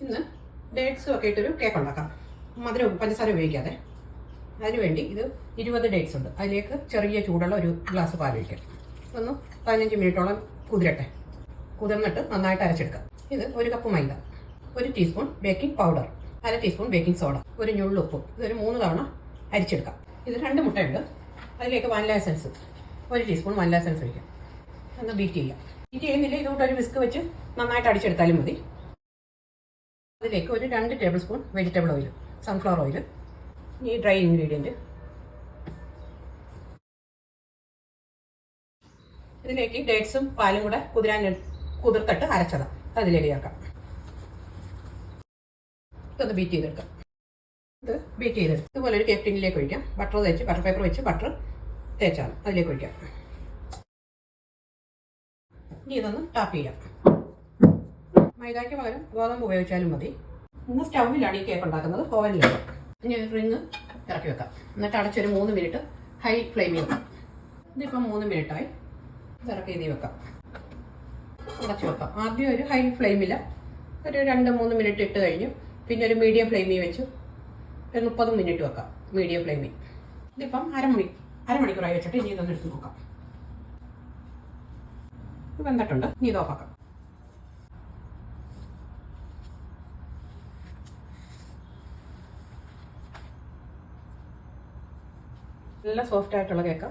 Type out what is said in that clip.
ഇന്ന് ഡേറ്റ്സും ഒക്കെ ഇട്ടൊരു കേക്ക് ഉണ്ടാക്കാം. മധുരം പഞ്ചസാര ഉപയോഗിക്കാതെ. അതിനുവേണ്ടി ഇത് 20 ഡേറ്റ്സ് ഉണ്ട്. അതിലേക്ക് ചെറിയ ചൂടുള്ള ഒരു ഗ്ലാസ് പാൽ ഒഴിക്കാം. ഒന്ന് 15 മിനിറ്റോളം കുതിരട്ടെ. കുതിർന്നിട്ട് നന്നായിട്ട് അരച്ചെടുക്കാം. ഇത് 1 കപ്പ് മൈദ, 1 teaspoon baking powder, 1/2 teaspoon baking soda, ഒരു ഞുള്ളുപ്പും. ഇതൊരു 3 തവണ അരിച്ചെടുക്കാം. ഇത് 2 മുട്ടയുണ്ട്. അതിലേക്ക് vanilla essence 1 teaspoon vanilla essence ഒഴിക്കാം. ഒന്ന് ബീറ്റ് ചെയ്യാം. ബീറ്റ് ചെയ്യുന്നില്ല, ഇതുകൊണ്ട് ഒരു വിസ്ക് വെച്ച് നന്നായിട്ട് അടിച്ചെടുത്താലും മതി. അതിലേക്ക് ഒരു 2 table spoon vegetable oil, sunflower oil, ഈ ഡ്രൈ ഇൻഗ്രീഡിയൻറ്റ്. ഇതിലേക്ക് ഡേറ്റ്സും പാലും കൂടെ കുതിർത്തിട്ട് അരച്ചതാണ് അതിലേക്ക് ചേർക്കാം. ഇതൊന്ന് ബീറ്റ് ചെയ്തെടുക്കാം. ഇത് ബീറ്റ് ചെയ്തെടുക്കും. ഇതുപോലെ ഒരു കേക്ക് ടിന്നിലേക്ക് ഒഴിക്കാം. ബട്ടർ പേപ്പർ വെച്ച് ബട്ടർ തേച്ചാണ് അതിലേക്ക് ഒഴിക്കാം. ഇനി ഇതൊന്ന് ടാപ്പ് ചെയ്യാം. മൈദയ്ക്ക് പകരം ഗോതമ്പ് ഉപയോഗിച്ചാലും മതി. ഇന്ന് സ്റ്റൗവിലാണ് ഈ കേക്ക് ഉണ്ടാക്കുന്നത്, ഓവനിലാണ്. ഇനി റിങ് ഇറക്കി വെക്കാം. എന്നിട്ട് അടച്ചൊരു 3 മിനിറ്റ് ഹൈ ഫ്ലെയിമിൽ വെക്കാം. ഇതിപ്പം 3 മിനിറ്റായി. ഇറക്കി ഇതിൽ വെക്കാം. അടച്ചു വെക്കാം. ആദ്യം ഒരു ഹൈ ഫ്ലെയിമിൽ ഒരു 2-3 മിനിറ്റ് ഇട്ട് കഴിഞ്ഞു. പിന്നെ ഒരു മീഡിയം ഫ്ലെയിമിൽ വെച്ച് ഒരു 30 മിനിറ്റ് വെക്കാം, മീഡിയം ഫ്ലെയിമിൽ. ഇതിപ്പം അരമണിക്കൂറായി വെച്ചിട്ട് ഇനി ഇതൊന്ന് എടുത്ത് നോക്കാം. ഇത് വെന്തിട്ടുണ്ട്. ഇനി ഇത് ഓഫാക്കാം. നല്ല സോഫ്റ്റ് ആയിട്ടുള്ള കേക്ക്.